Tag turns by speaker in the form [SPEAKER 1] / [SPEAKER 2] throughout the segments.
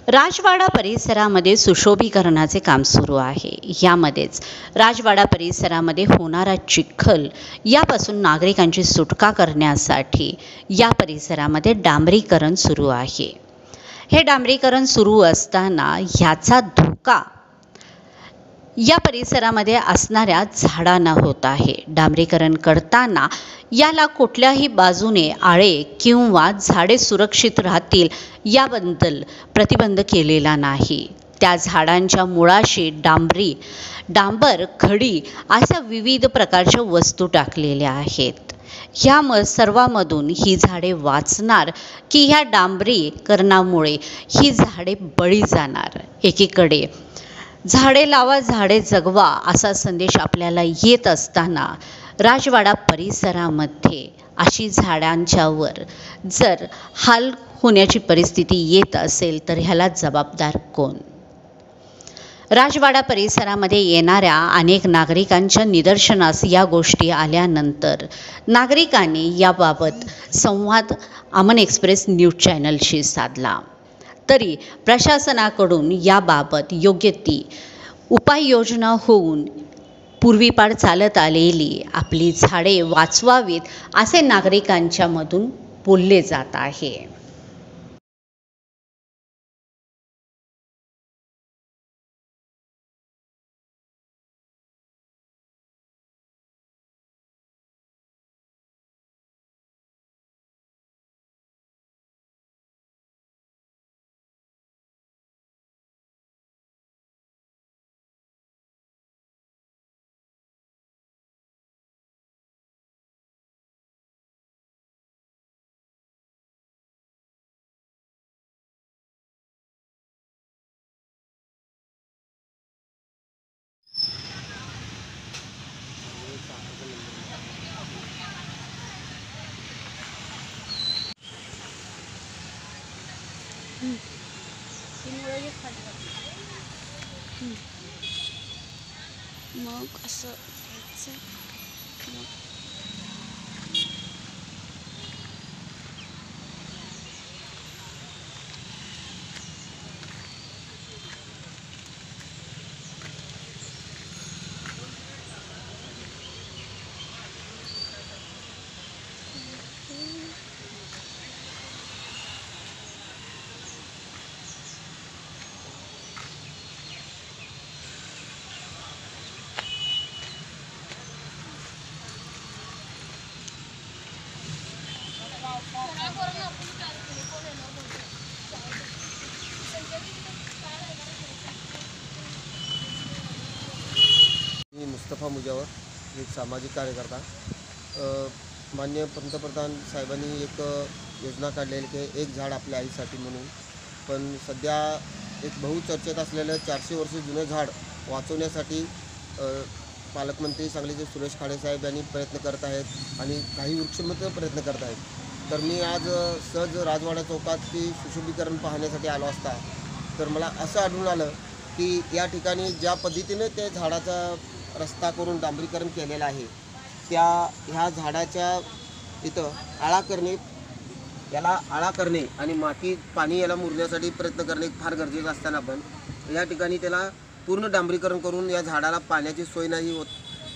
[SPEAKER 1] राजवाडा परिसरामध्ये सुशोभीकरणाचे काम सुरू आहे। यामध्येच राजवाडा परिसरामध्ये होणारा चिखल यापासून नागरिकांची सुटका करण्यासाठी या परिसरामध्ये डांबरीकरण सुरू आहे। हे डांबरीकरण सुरू असताना ह्याचा धोका या परिसरामध्ये असणाऱ्या झाडांना होत आहे। डांबरीकरण करताना याला कुठल्याही बाजूने आळे किंवा झाडे सुरक्षित राहतील याबद्दल प्रतिबंध केलेला नाही। त्या झाडांच्या मुळाशी डांबर, खडी अशा विविध प्रकारच्या वस्तू टाकलेल्या आहेत। ह्या सर्वांमधून ही झाडे वाचणार की ह्या डांबरीकरणामुळे ही झाडे बळी जाणार। एकीकडे झाडे लावा झाडे जगवा असा संदेश आपल्याला येत असताना राजवाडा परिसरामध्ये अशी झाडांच्यावर जर हाल होण्याची परिस्थिती येत असेल तर ह्याला जबाबदार कोण? राजवाडा परिसरामध्ये येणाऱ्या अनेक नागरिकांच्या निदर्शनास या गोष्टी आल्यानंतर नागरिकांनी याबाबत संवाद अमन एक्सप्रेस न्यूज चॅनलशी साधला। तरी प्रशासनाकडून याबाबत योग्य ती उपाययोजना होऊन पूर्वीपार चालत आलेली आपली झाडे वाचवावीत असे नागरिकांच्या मधून बोलले जात आहे।
[SPEAKER 2] मग असं घ्यायचं, मग
[SPEAKER 3] मी मुस्तफा मुजावर, एक सामाजिक कार्यकर्ता। माननीय पंतप्रधान साहेबांनी एक योजना काढलेली की एक झाड आपल्या आईसाठी म्हणून, पण सध्या एक बहुचर्चेत असलेलं 400 वर्ष जुनं झाड वाचवण्यासाठी पालकमंत्री सांगलीचे सुरेश खाडे साहेब यांनी प्रयत्न करत आहेत आणि काही वृक्षमित्र प्रयत्न करत आहेत। तर मी आज सहज राजवाडा चौकात ती सुशोभीकरण पाहण्यासाठी आलो असता तर मला असं आढळून आलं की या ठिकाणी ज्या पद्धतीने ते झाडाचा रस्ता करून डांबरीकरण केलेलं आहे ह्या झाडाच्या इथं आळा करणे आणि माती पाणी याला मुरण्यासाठी प्रयत्न करणे फार गरजेचं असताना पण या ठिकाणी त्याला पूर्ण डांबरीकरण करून या झाडाला पाण्याची सोय नाही होत,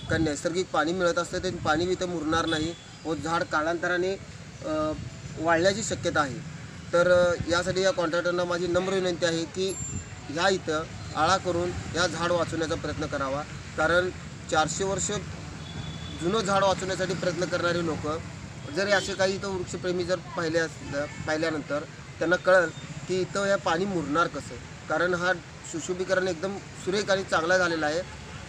[SPEAKER 3] कारण नैसर्गिक पाणी मिळत असतं ते पाणी इथं मुरणार नाही व झाड कालांतराने वाढण्याची शक्यता आहे। तर यासाठी या कॉन्ट्रॅक्टरना माझी नम्र विनंती आहे की ह्या इथं आळा करून या झाड वाचवण्याचा प्रयत्न करावा, कारण 400 वर्ष जुनं झाड वाचवण्यासाठी प्रयत्न करणारे लोक जर असे काही इथं वृक्षप्रेमी जर पाहिल्यानंतर त्यांना कळेल की इथं या पाणी मुरणार कसं, कारण हा सुशोभीकरण एकदम सुरेख आणि चांगला झालेला आहे,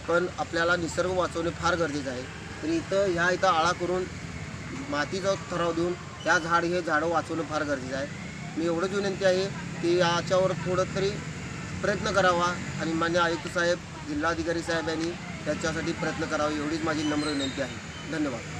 [SPEAKER 3] पण आपल्याला निसर्ग वाचवणे फार गरजेचं आहे। तर इथं आळा करून मातीचा ठराव देऊन हे झाडं वाचवणं फार गरजेचं आहे। मी एवढंच विनंती आहे की याच्यावर थोडं तरी प्रयत्न करावा आणि माननीय आयुक्त साहेब, जिल्हाधिकारी साहेब यांनी त्याच्यासाठी प्रयत्न करावा, एवढीच माझी नम्र विनंती आहे। धन्यवाद।